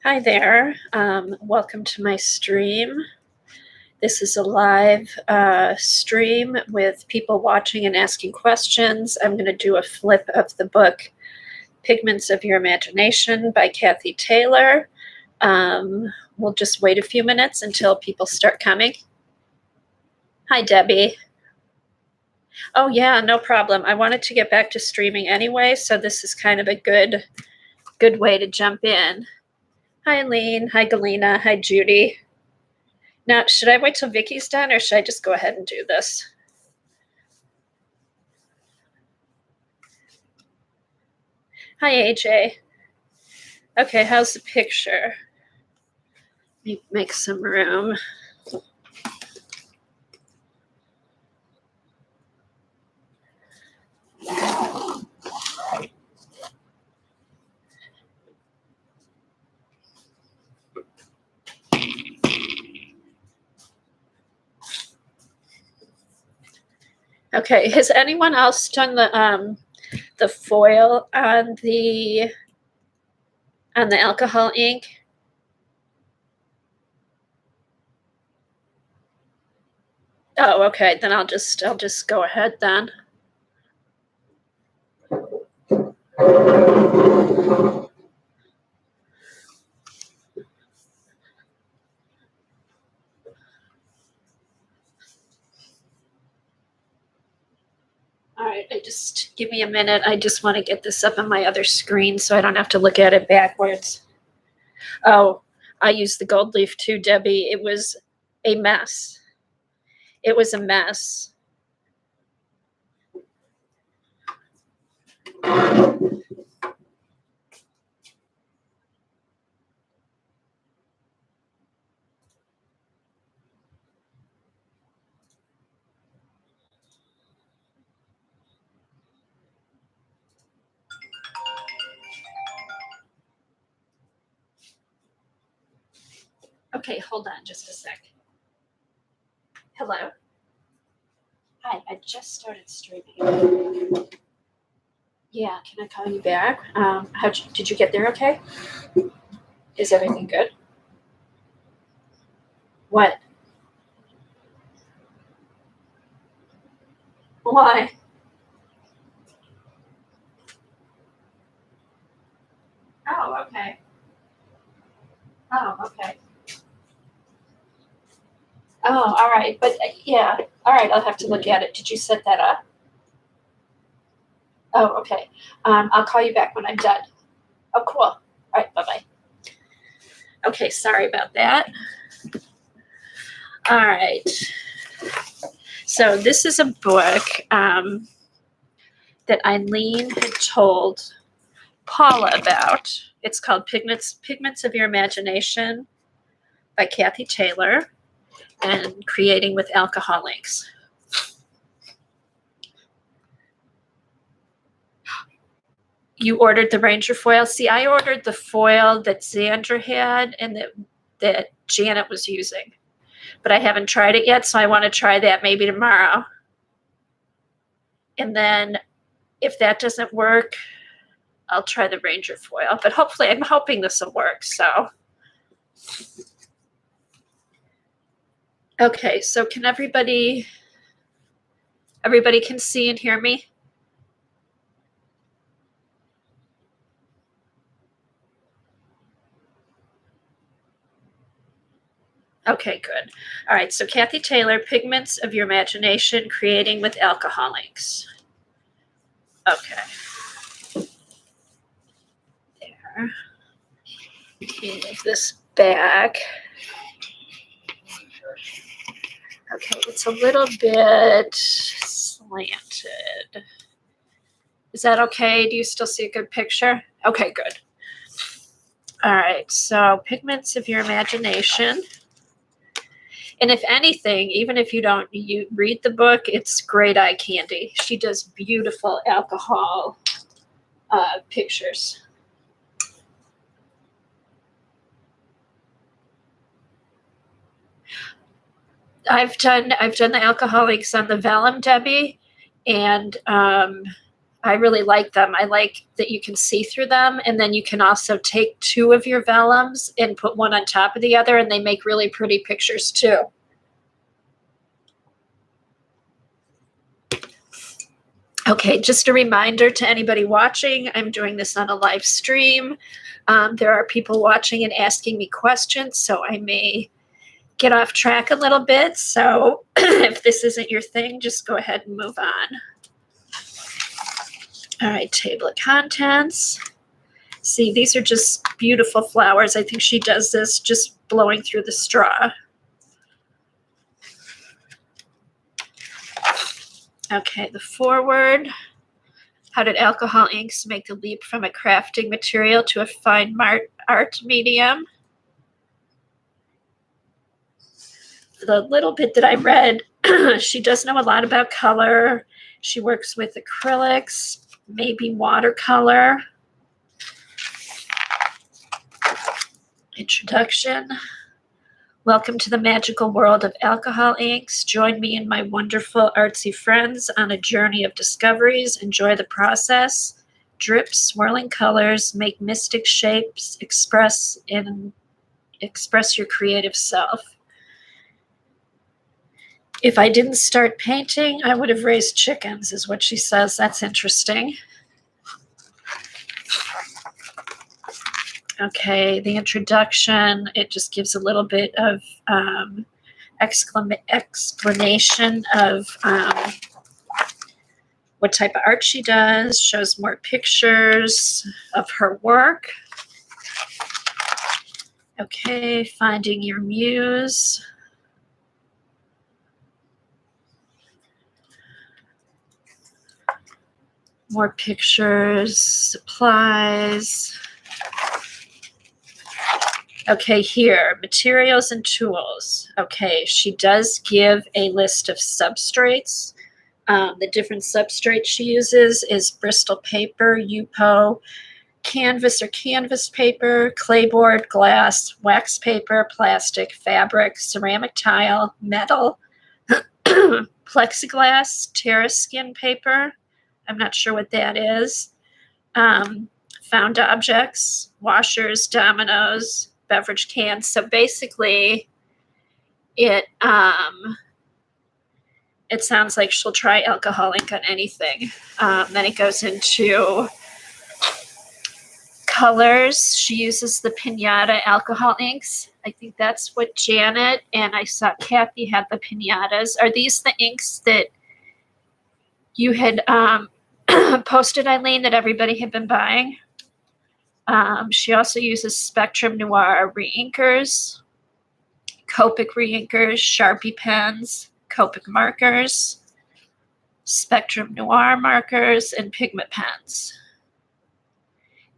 Hi there. Welcome to my stream. This is a live stream with people watching and asking questions. I'm going to do a flip of the book Pigments of Your Imagination by Kathy Taylor. We'll just wait a few minutes until people start coming. Hi, Debbie. Oh, yeah, no problem. I wanted to get back to streaming anyway, so this is kind of a good way to jump in. Hi, Aline. Hi, Galena. Hi, Judy. Now, should I wait till Vicky's done or should I just go ahead and do this? Hi, AJ. Okay, how's the picture? Let me make some room. Okay, has anyone else done the foil on the alcohol ink? Oh, okay, then I'll just go ahead then. All right, just give me a minute. I just want to get this up on my other screen so I don't have to look at it backwards. Oh, I used the gold leaf too, Debbie. It was a mess. It was a mess. Okay, hold on just a sec. Hello. Hi, I just started streaming. Yeah, can I call you back? Did you get there okay? Is everything good? What? Why? Oh, okay. Oh, okay. Oh, all right. But yeah, all right. I'll have to look at it. Did you set that up? Oh, okay. I'll call you back when I'm done. Oh, cool. All right. Bye bye. Okay. Sorry about that. All right. So this is a book that Eileen had told Paula about. It's called Pigments of Your Imagination by Kathy Taylor and Creating with Alcohol Inks. You ordered the Ranger foil. See, I ordered the foil that Xandra had and that Janet was using, but I haven't tried it yet, so I want to try that maybe tomorrow. And then if that doesn't work, I'll try the Ranger foil, but hopefully I'm hoping this will work. So, okay, so can everybody can see and hear me? Okay, good. All right, so Kathy Taylor, Pigments of Your Imagination, Creating with Alcohol Inks. Okay. There. Move this back. Okay, it's a little bit slanted. Is that okay? Do you still see a good picture? Okay, good. All right, so Pigments of Your Imagination. And if anything, even if you read the book, it's great eye candy. She does beautiful alcohol pictures. I've done the alcoholics on the vellum, Debbie, and I really like them. I like that you can see through them, and then you can also take two of your vellums and put one on top of the other, and they make really pretty pictures too. Okay, just a reminder to anybody watching, I'm doing this on a live stream. There are people watching and asking me questions, so I may get off track a little bit. So if this isn't your thing, just go ahead and move on. All right, table of contents. See, these are just beautiful flowers. I think she does this just blowing through the straw. Okay, the foreword. How did alcohol inks make the leap from a crafting material to a fine art medium? The little bit that I read, she does know a lot about color. She works with acrylics, maybe watercolor. Introduction. Welcome to the magical world of alcohol inks. Join me and my wonderful artsy friends on a journey of discoveries. Enjoy the process. Drip swirling colors, make mystic shapes, express your creative self. If I didn't start painting, I would have raised chickens, is what she says. That's interesting. Okay, the introduction, it just gives a little bit of explanation of what type of art she does, shows more pictures of her work. Okay, finding your muse. More pictures, supplies. Okay, here, materials and tools. Okay, she does give a list of substrates. The different substrates she uses is Bristol paper, Yupo, canvas or canvas paper, clayboard, glass, wax paper, plastic, fabric, ceramic tile, metal, plexiglass, terrace skin paper. I'm not sure what that is. Found objects, washers, dominoes, beverage cans. So basically, it sounds like she'll try alcohol ink on anything. Then it goes into colors. She uses the Pinata alcohol inks. I think that's what Janet and I saw Kathy had the Pinatas. Are these the inks that you had posted, Eileen, that everybody had been buying? She also uses Spectrum Noir reinkers, Copic reinkers, Sharpie pens, Copic markers, Spectrum Noir markers, and Pigment pens.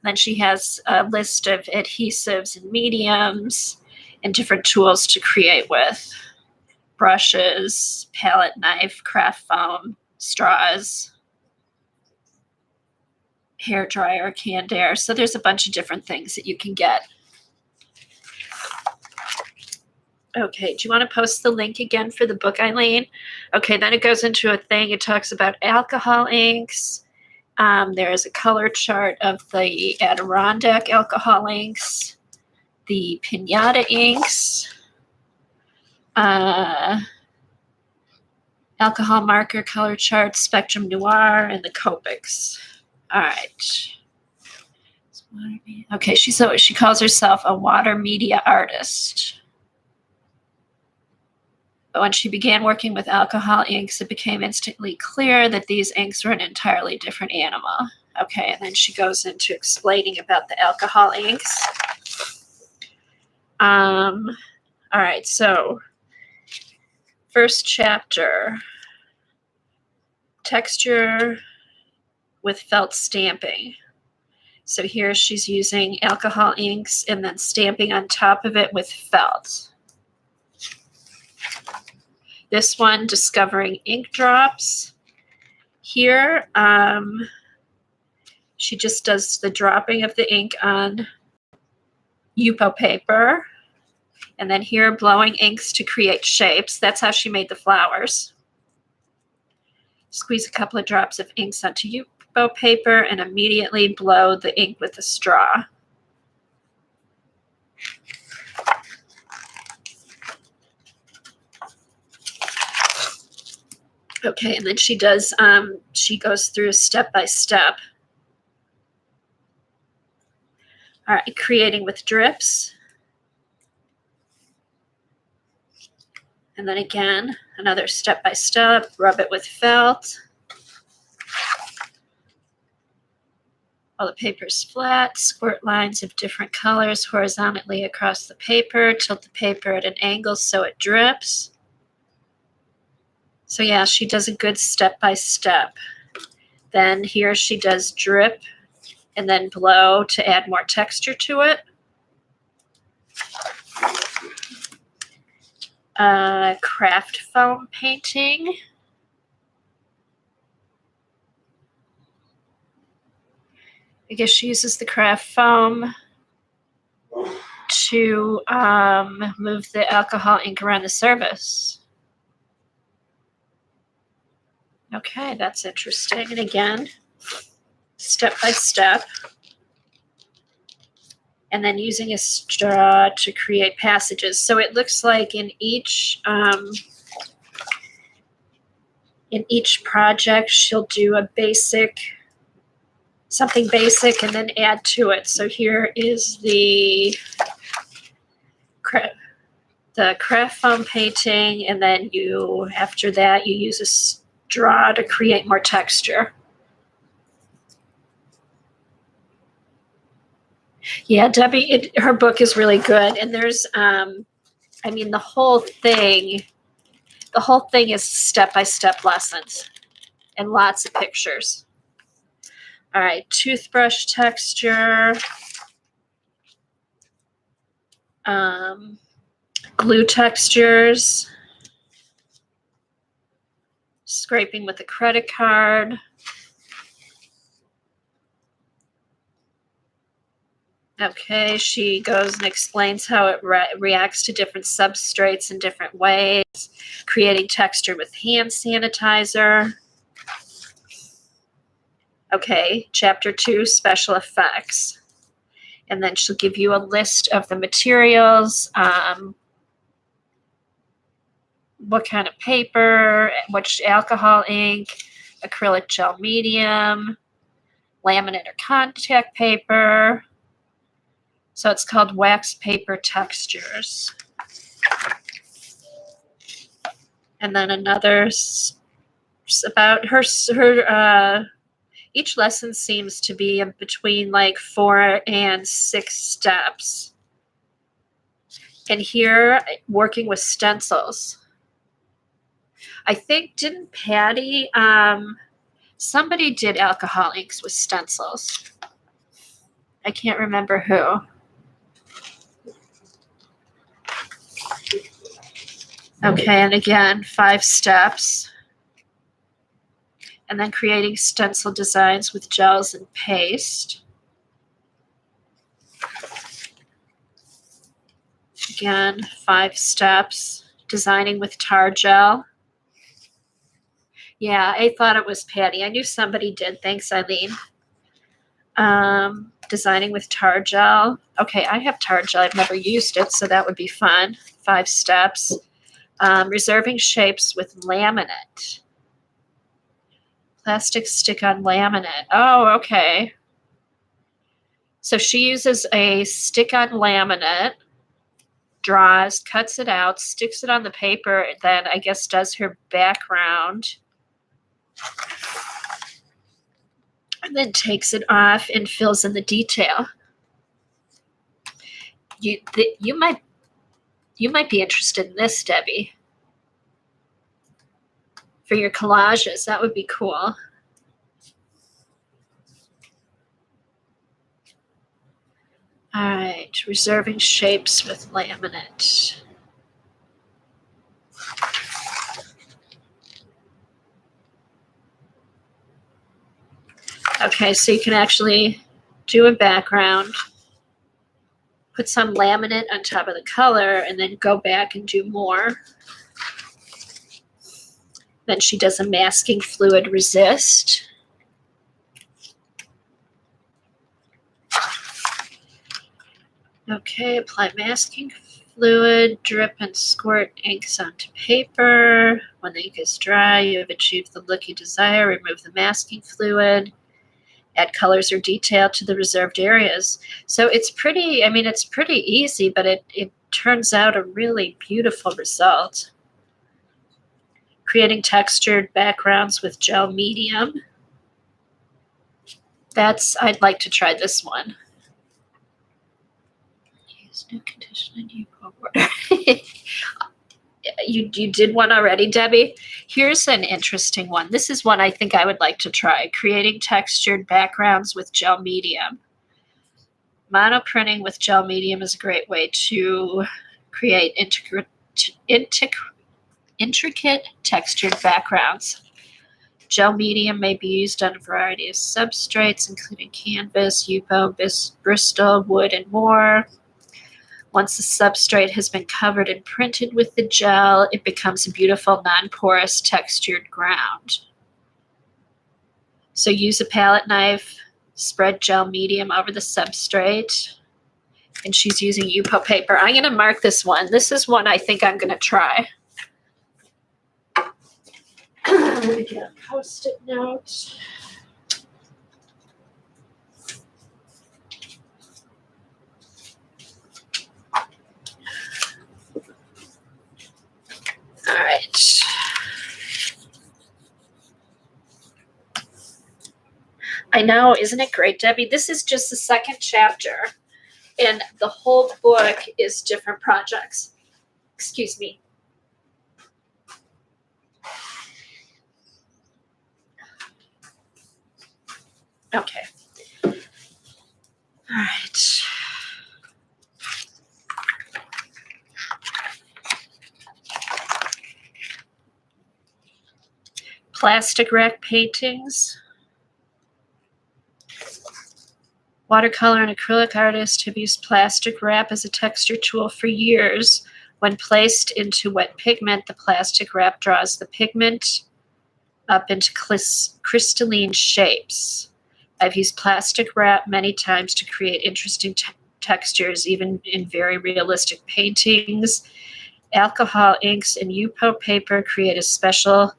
And then she has a list of adhesives and mediums and different tools to create with. Brushes, palette knife, craft foam, straws, hair dryer, canned air. So there's a bunch of different things that you can get. Okay, do you want to post the link again for the book, Eileen? Okay, then it goes into a thing. It talks about alcohol inks. There is a color chart of the Adirondack alcohol inks, the Pinata inks, alcohol marker color chart, Spectrum Noir, and the Copics. All right. Okay, she calls herself a water media artist. But when she began working with alcohol inks, it became instantly clear that these inks were an entirely different animal. Okay, and then she goes into explaining about the alcohol inks. All right, so first chapter, texture with felt stamping. So here she's using alcohol inks and then stamping on top of it with felt. This one, discovering ink drops. Here, she just does the dropping of the ink on Yupo paper. And then here, blowing inks to create shapes. That's how she made the flowers. Squeeze a couple of drops of inks onto bow paper and immediately blow the ink with a straw. Okay, and then she does, she goes through step by step. All right, creating with drips. And then again, another step by step, rub it with felt. While the paper is flat, squirt lines of different colors horizontally across the paper. Tilt the paper at an angle so it drips. So yeah, she does a good step by step. Then here she does drip and then blow to add more texture to it. Craft foam painting. I guess she uses the craft foam to move the alcohol ink around the surface. Okay, that's interesting. And again, step by step. And then using a straw to create passages. So it looks like in each project, she'll do a basic, something basic, and then add to it. So here is the craft foam painting, and then you, after that, you use a straw to create more texture. Yeah, Debbie, her book is really good, and there's, I mean, the whole thing is step-by-step lessons and lots of pictures. All right, toothbrush texture, glue textures, scraping with a credit card. Okay, she goes and explains how it reacts to different substrates in different ways, creating texture with hand sanitizer. Okay, chapter 2, special effects. And then she'll give you a list of the materials, what kind of paper, which alcohol ink, acrylic gel medium, laminate or contact paper. So it's called Wax Paper Textures. And then another about her each lesson seems to be between like 4 and 6 steps. And here, working with stencils. I think, didn't Patty, somebody did alcohol inks with stencils. I can't remember who. Okay, and again, 5 steps. And then creating stencil designs with gels and paste. Again, 5 steps. Designing with tar gel. Yeah, I thought it was Patty. I knew somebody did. Thanks, Eileen. Designing with tar gel. Okay, I have tar gel. I've never used it, so that would be fun. 5 steps. Reserving shapes with laminate. Plastic stick-on laminate. Oh, okay. So she uses a stick-on laminate, draws, cuts it out, sticks it on the paper, then I guess does her background, and then takes it off and fills in the detail. You might be interested in this, Debbie. For your collages, that would be cool. All right, reserving shapes with laminate. Okay, so you can actually do a background, put some laminate on top of the color, and then go back and do more. Then she does a masking fluid resist. Okay, apply masking fluid, drip and squirt inks onto paper. When the ink is dry, you have achieved the look you desire. Remove the masking fluid. Add colors or detail to the reserved areas. So it's pretty, I mean, it's pretty easy, but it turns out a really beautiful result. Creating textured backgrounds with gel medium. I'd like to try this one. Use new condition and you water. You did one already, Debbie? Here's an interesting one. This is one I think I would like to try. Creating textured backgrounds with gel medium. Monoprinting with gel medium is a great way to create intricate textured backgrounds. Gel medium may be used on a variety of substrates, including canvas, Yupo, Bristol, wood, and more. Once the substrate has been covered and printed with the gel, it becomes a beautiful, non-porous, textured ground. So use a palette knife, spread gel medium over the substrate, and she's using Yupo paper. I'm going to mark this one. This is one I think I'm going to try. I'm going to get a Post-it note. All right. I know, isn't it great, Debbie? This is just the second chapter, and the whole book is different projects. Excuse me. Okay. All right. Plastic rack paintings. Watercolor and acrylic artists have used plastic wrap as a texture tool for years. When placed into wet pigment, the plastic wrap draws the pigment up into crystalline shapes. I've used plastic wrap many times to create interesting textures, even in very realistic paintings. Alcohol inks and Yupo paper create a special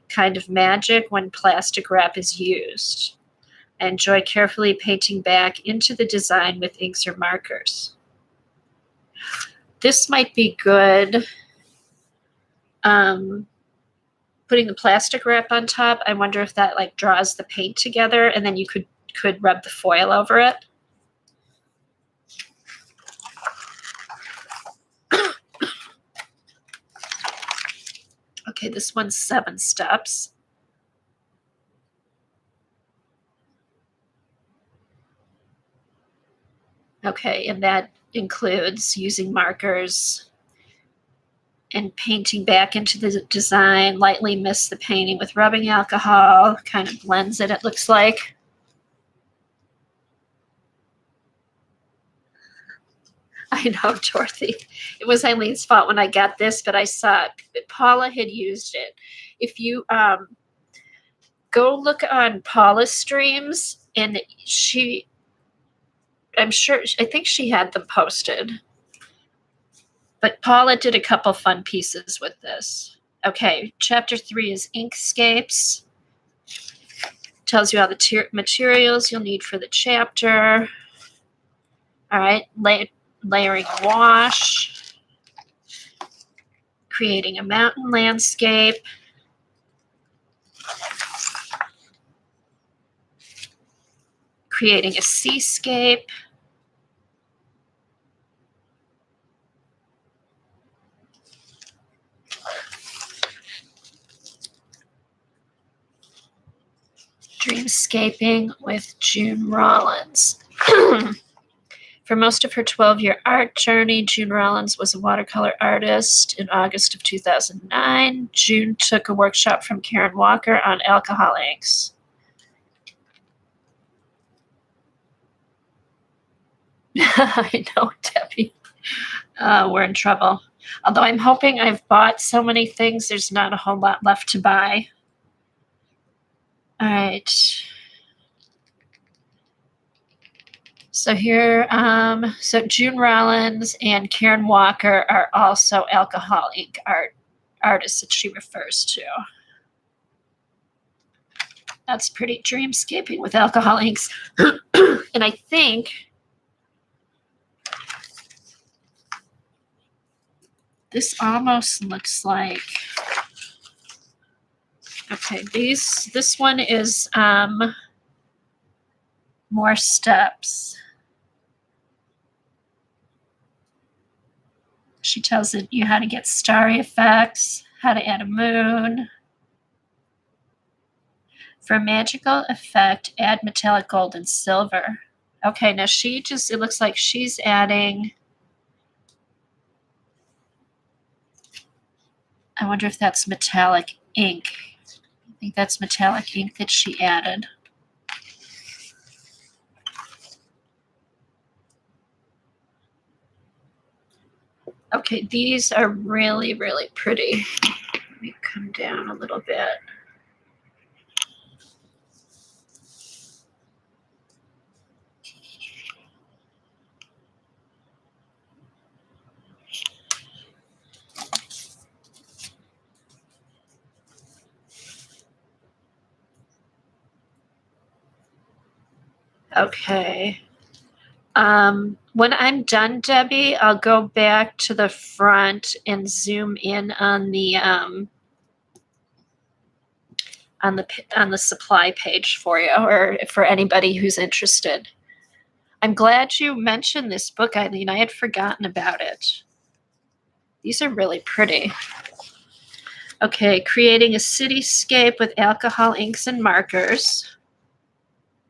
kind of magic when plastic wrap is used. I enjoy carefully painting back into the design with inks or markers. This might be good. Putting the plastic wrap on top, I wonder if that like draws the paint together, and then you could rub the foil over it. Okay, this one's 7 steps. Okay, and that includes using markers and painting back into the design. Lightly mist the painting with rubbing alcohol, kind of blends it, it looks like. I know, Dorothy. It was Eileen's fault when I got this, but I saw Paula had used it. If you go look on Paula's streams, and I think she had them posted. But Paula did a couple fun pieces with this. Okay, chapter 3 is Inkscapes. Tells you all the materials you'll need for the chapter. All right, layering a wash. Creating a mountain landscape. Creating a seascape. Dreamscaping with June Rollins. For most of her 12-year art journey, June Rollins was a watercolor artist. In August of 2009, June took a workshop from Karen Walker on alcohol inks. I know, Debbie. We're in trouble. Although I'm hoping I've bought so many things, there's not a whole lot left to buy. All right. So here, so June Rollins and Karen Walker are also Alcohol Inc. Artists that she refers to. That's pretty dreamscaping with Alcohol Inks. And I think this almost looks like, okay, this one is more steps. She tells you how to get starry effects, how to add a moon. For a magical effect, add metallic gold and silver. Okay, now it looks like she's adding, I wonder if that's metallic ink. I think that's metallic ink that she added. Okay, these are really, really pretty. Let me come down a little bit. Okay. When I'm done, Debbie, I'll go back to the front and zoom in on the supply page for you, or for anybody who's interested. I'm glad you mentioned this book, Eileen. I had forgotten about it. These are really pretty. Okay, creating a cityscape with alcohol inks and markers.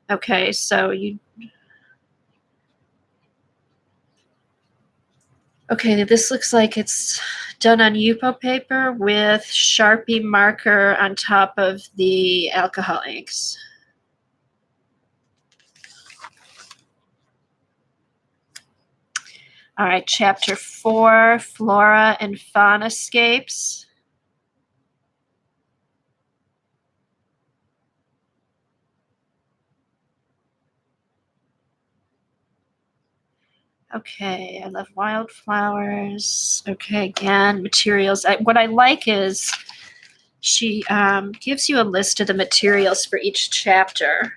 Okay, so okay, this looks like it's done on Yupo paper with Sharpie marker on top of the alcohol inks. All right, chapter 4, Flora and Faunascapes. Okay, I love wildflowers. Okay, again, materials. What I like is she gives you a list of the materials for each chapter.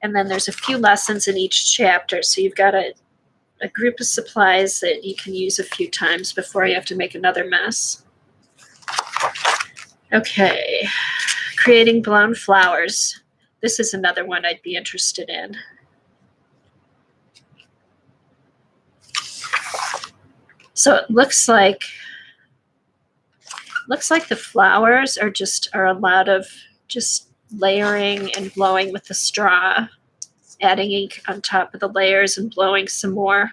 And then there's a few lessons in each chapter. So you've got a group of supplies that you can use a few times before you have to make another mess. Okay, creating blown flowers. This is another one I'd be interested in. So it looks like the flowers are a lot of just layering and blowing with the straw, adding ink on top of the layers and blowing some more.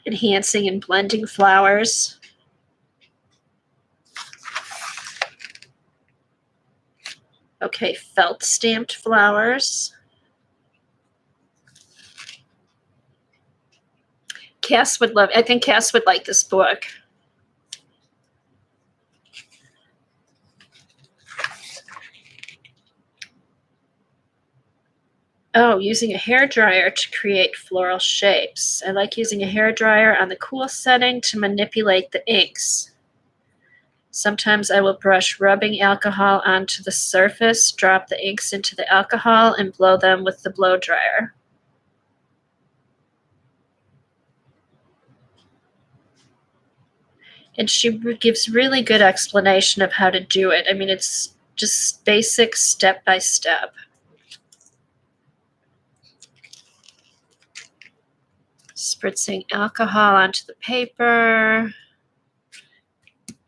Enhancing and blending flowers. Okay, felt stamped flowers. I think Cass would like this book. Oh, using a hairdryer to create floral shapes. I like using a hairdryer on the cool setting to manipulate the inks. Sometimes I will brush rubbing alcohol onto the surface, drop the inks into the alcohol, and blow them with the blow dryer. And she gives really good explanation of how to do it. I mean, it's just basic step by step. Spritzing alcohol onto the paper.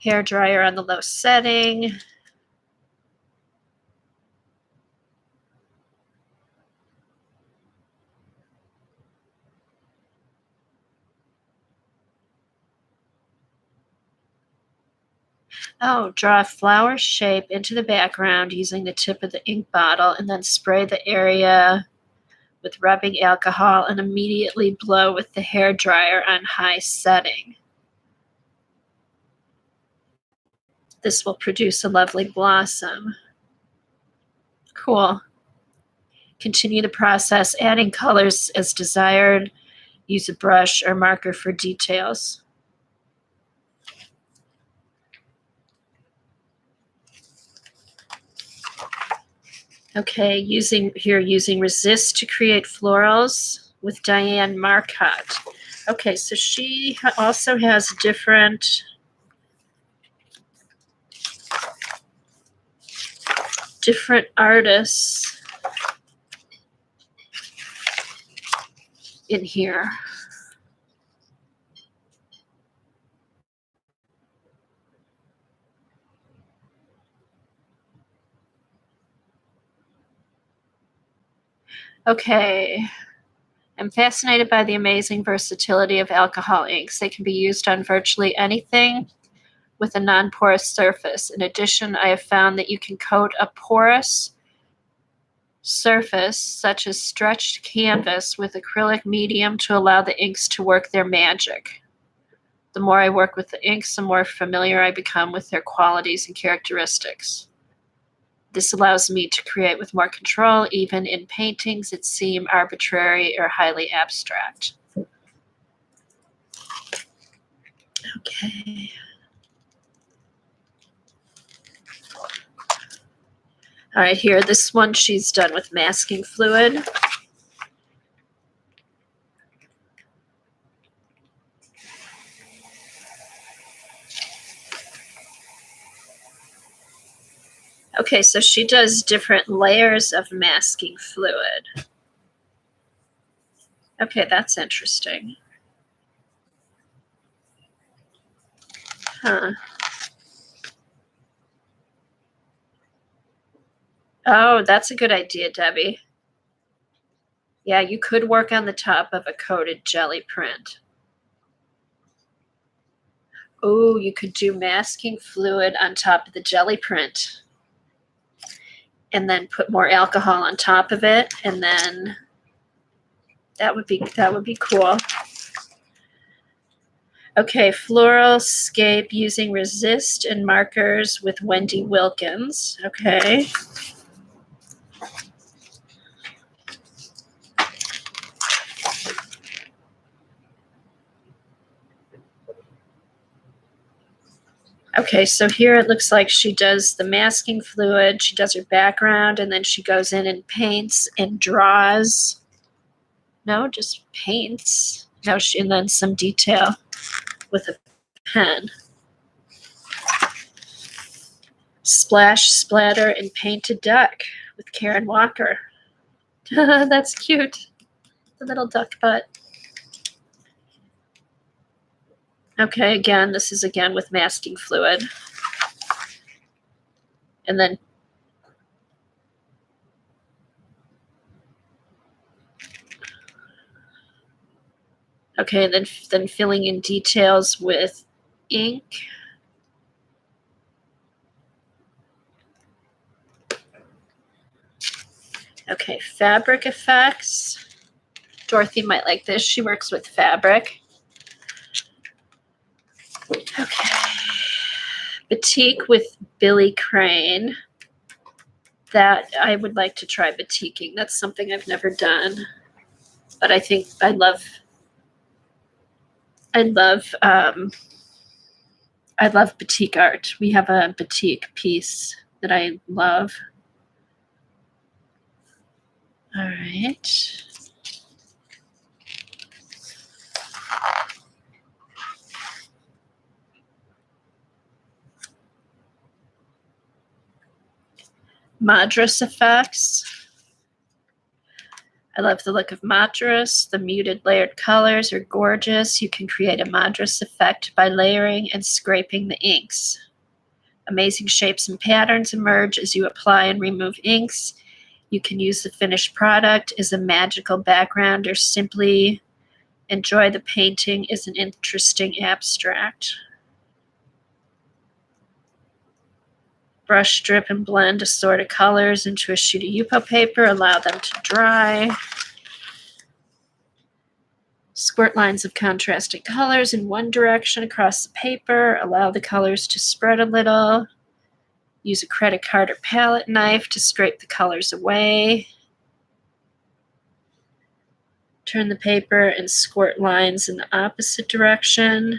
Hair dryer on the low setting. Oh, draw a flower shape into the background using the tip of the ink bottle and then spray the area with rubbing alcohol and immediately blow with the hair dryer on high setting. This will produce a lovely blossom. Cool. Continue the process, adding colors as desired. Use a brush or marker for details. Okay, using resist to create florals with Diane Marcotte. Okay, so she also has different artists in here. Okay. I'm fascinated by the amazing versatility of alcohol inks. They can be used on virtually anything with a non-porous surface. In addition, I have found that you can coat a porous surface, such as stretched canvas, with acrylic medium to allow the inks to work their magic. The more I work with the inks, the more familiar I become with their qualities and characteristics. This allows me to create with more control, even in paintings that seem arbitrary or highly abstract. Okay. All right, here, this one she's done with masking fluid. Okay, so she does different layers of masking fluid. Okay, that's interesting. Huh. Oh, that's a good idea, Debbie. Yeah, you could work on the top of a coated jelly print. Oh, you could do masking fluid on top of the jelly print and then put more alcohol on top of it, and then that would be cool. Okay, floral scape using resist and markers with Wendy Wilkins. Okay. Okay, so here it looks like she does the masking fluid, she does her background, and then she goes in and paints and draws. No, just paints. No, and then some detail with a pen. Splash, splatter, and painted duck with Karen Walker. That's cute. The little duck butt. Okay, again, this is again with masking fluid. And then okay, then filling in details with ink. Okay, fabric effects. Dorothy might like this. She works with fabric. Okay. Batik with Billy Crane. That I would like to try batiking. That's something I've never done. But I think I love batik art. We have a batik piece that I love. All right. Madras effects. I love the look of Madras. The muted layered colors are gorgeous. You can create a Madras effect by layering and scraping the inks. Amazing shapes and patterns emerge as you apply and remove inks. You can use the finished product as a magical background or simply enjoy the painting as an interesting abstract. Brush, strip, and blend assorted colors into a sheet of Yupo paper. Allow them to dry. Squirt lines of contrasting colors in one direction across the paper. Allow the colors to spread a little. Use a credit card or palette knife to scrape the colors away. Turn the paper and squirt lines in the opposite direction.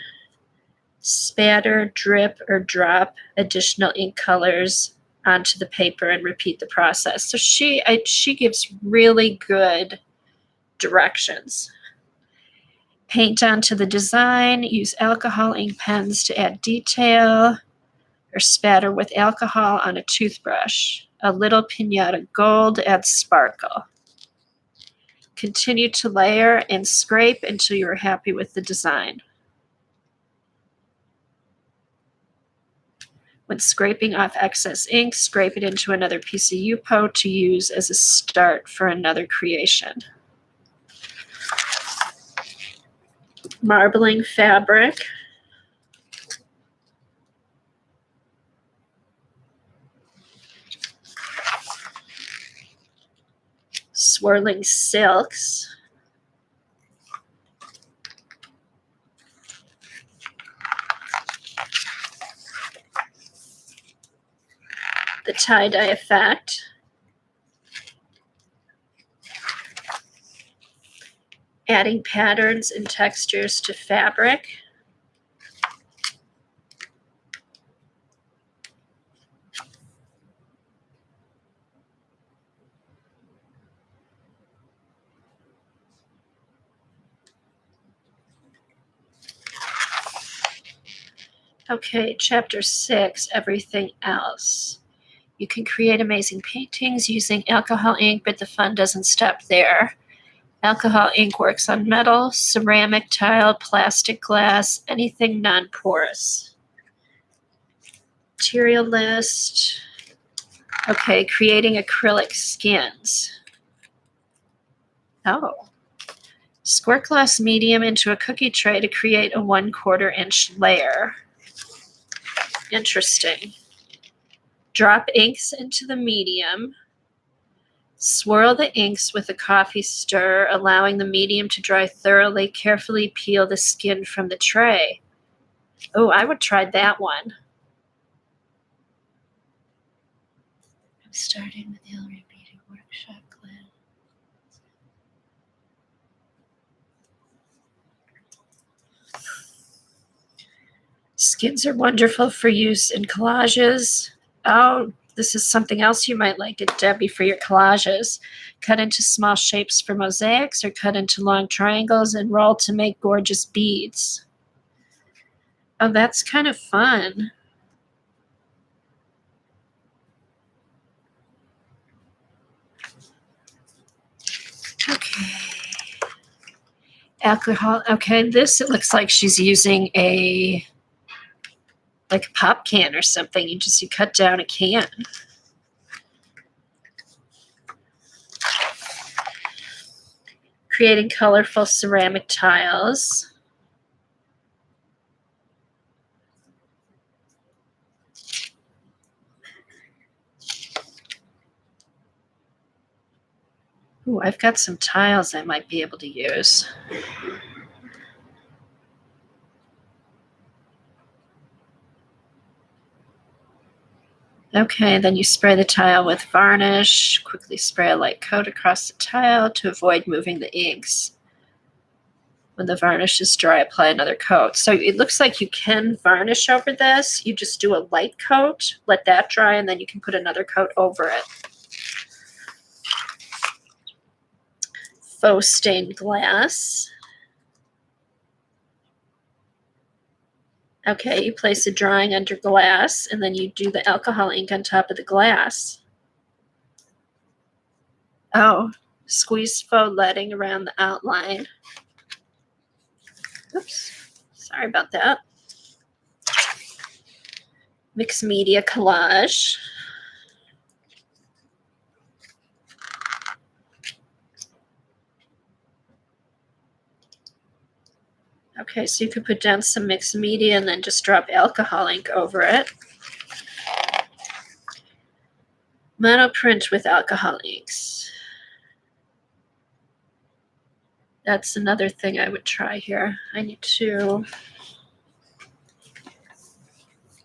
Spatter, drip, or drop additional ink colors onto the paper and repeat the process. So she gives really good directions. Paint onto the design. Use alcohol ink pens to add detail, or spatter with alcohol on a toothbrush. A little pinata gold adds sparkle. Continue to layer and scrape until you are happy with the design. When scraping off excess ink, scrape it into another piece of Yupo to use as a start for another creation. Marbling fabric. Swirling silks. The tie-dye effect. Adding patterns and textures to fabric. Okay, chapter 6, everything else. You can create amazing paintings using alcohol ink, but the fun doesn't stop there. Alcohol ink works on metal, ceramic, tile, plastic, glass, anything non-porous. Material list. Okay, creating acrylic skins. Oh. Squirt glass medium into a cookie tray to create a 1/4 inch layer. Interesting. Drop inks into the medium. Swirl the inks with a coffee stir, allowing the medium to dry thoroughly. Carefully peel the skin from the tray. Oh, I would try that one. I'm starting with Hillary Beauty Workshop class. Skins are wonderful for use in collages. Oh, this is something else you might like it, Debbie, for your collages. Cut into small shapes for mosaics, or cut into long triangles and roll to make gorgeous beads. Oh, that's kind of fun. Okay. Alcohol. Okay, this, it looks like she's using like a pop can or something. You cut down a can. Creating colorful ceramic tiles. Ooh, I've got some tiles I might be able to use. Okay, then you spray the tile with varnish. Quickly spray a light coat across the tile to avoid moving the inks. When the varnish is dry, apply another coat. So it looks like you can varnish over this. You just do a light coat, let that dry, and then you can put another coat over it. Faux stained glass. Okay, you place a drawing under glass, and then you do the alcohol ink on top of the glass. Oh, squeeze faux leading around the outline. Oops, sorry about that. Mixed media collage. Okay, so you could put down some mixed media and then just drop alcohol ink over it. Monoprint with alcohol inks. That's another thing I would try here. I need to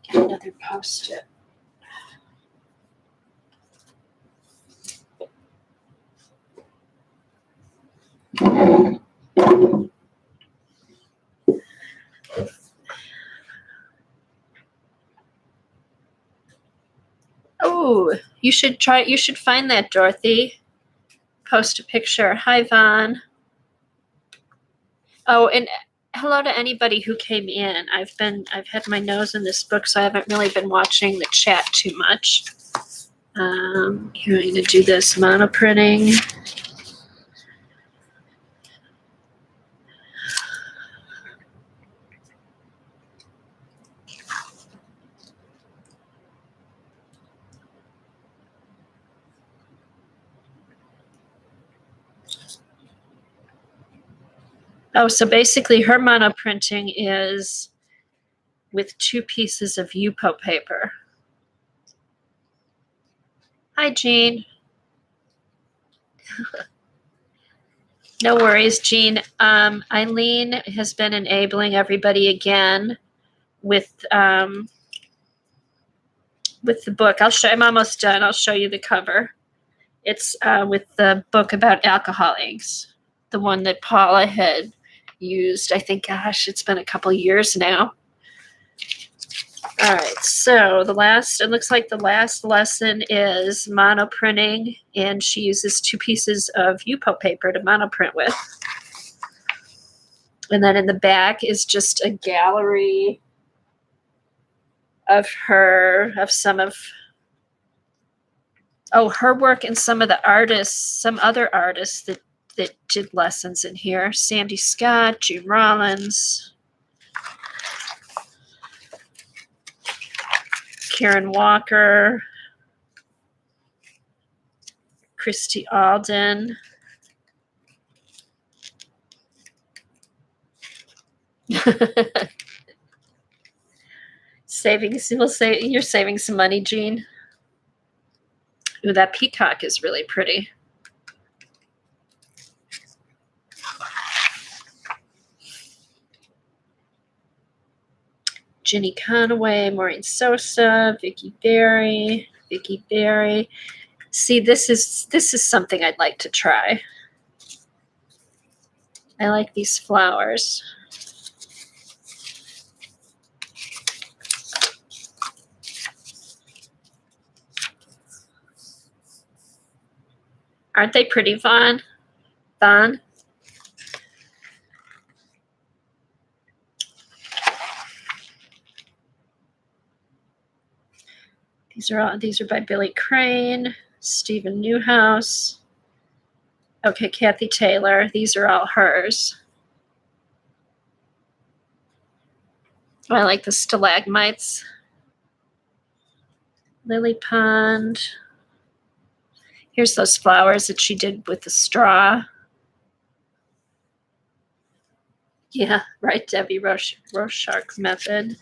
get another Post-it. Oh, you should find that, Dorothy. Post a picture. Hi, Vaughn. Oh, and hello to anybody who came in. I've had my nose in this book, so I haven't really been watching the chat too much. Here, I'm going to do this monoprinting. Oh, so basically her monoprinting is with 2 pieces of Yupo paper. Hi, Jean. No worries, Jean. Eileen has been enabling everybody again with the book. I'm almost done. I'll show you the cover. It's with the book about alcoholics, the one that Paula had used. I think, gosh, it's been a couple years now. All right, so it looks like the last lesson is monoprinting, and she uses 2 pieces of Yupo paper to monoprint with. And then in the back is just a gallery of her work and some other artists that did lessons in here. Sandy Scott, June Rollins, Karen Walker, Christy Alden. You're saving some money, Jean. Ooh, that peacock is really pretty. Ginny Conaway, Maureen Sosa, Vicki Berry. See, this is something I'd like to try. I like these flowers. Aren't they pretty, Vaughn? Vaughn? These are by Billy Crane, Stephen Newhouse. Okay, Kathy Taylor. These are all hers. Oh, I like the stalagmites. Lily Pond. Here's those flowers that she did with the straw. Yeah, right, Debbie Rorschach method.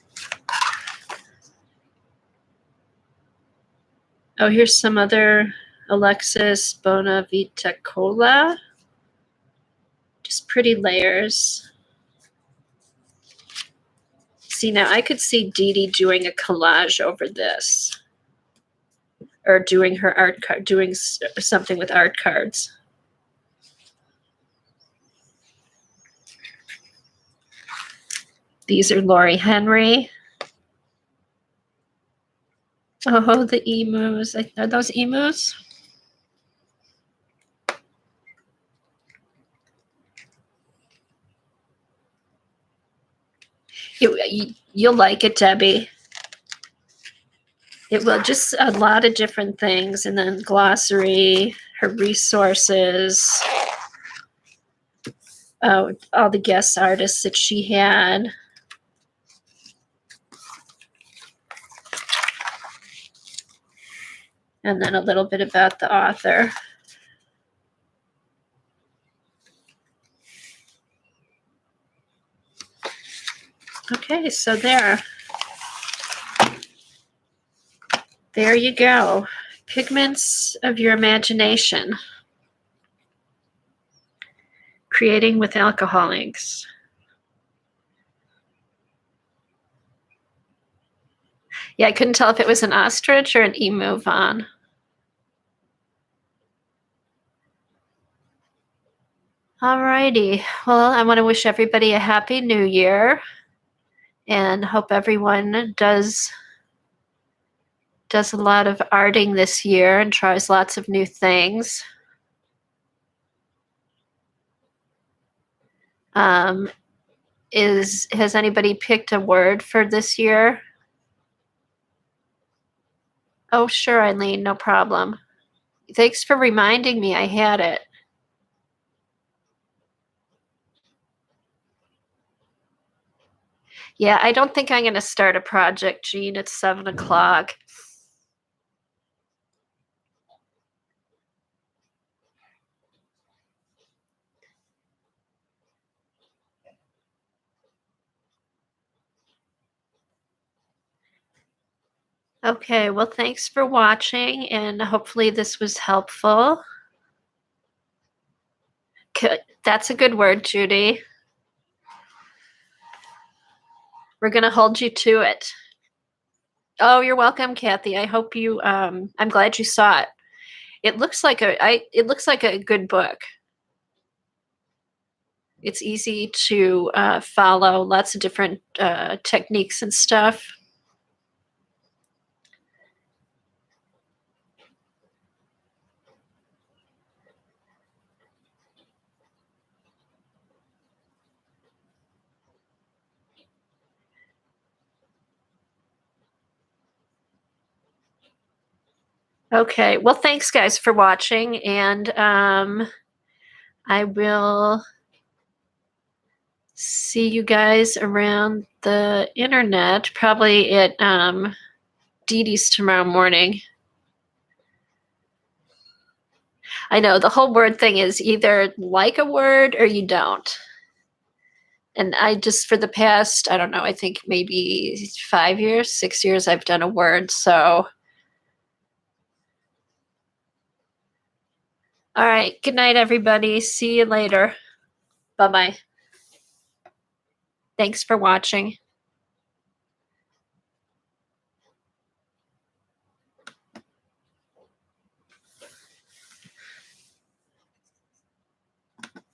Oh, here's some other Alexis Bonavitacola. Just pretty layers. See, now I could see Dee Dee doing a collage over this. Or doing her art card, doing something with art cards. These are Lori Henry. Oh, the emus. Are those emus? You'll like it, Debbie. It will, just a lot of different things. And then glossary, her resources. Oh, all the guest artists that she had. And then a little bit about the author. Okay, so there you go. Pigments of your imagination. Creating with alcoholics. Yeah, I couldn't tell if it was an ostrich or an emu, Vaughn. Alrighty. Well, I want to wish everybody a happy new year and hope everyone does a lot of arting this year and tries lots of new things. Has anybody picked a word for this year? Oh, sure, Eileen, no problem. Thanks for reminding me I had it. Yeah, I don't think I'm going to start a project, Jean. It's 7 o'clock. Okay, well, thanks for watching, and hopefully this was helpful. That's a good word, Judy. We're going to hold you to it. Oh, you're welcome, Kathy. I hope you. I'm glad you saw it. It looks like a good book. It's easy to follow, lots of different techniques and stuff. Okay, well, thanks guys for watching, and I will see you guys around the internet, probably at Dee Dee's tomorrow morning. I know the whole word thing is either like a word or you don't. And I just, for the past, I don't know, I think maybe 5 years, 6 years, I've done a word. So, all right. Good night, everybody. See you later. Bye bye. Thanks for watching.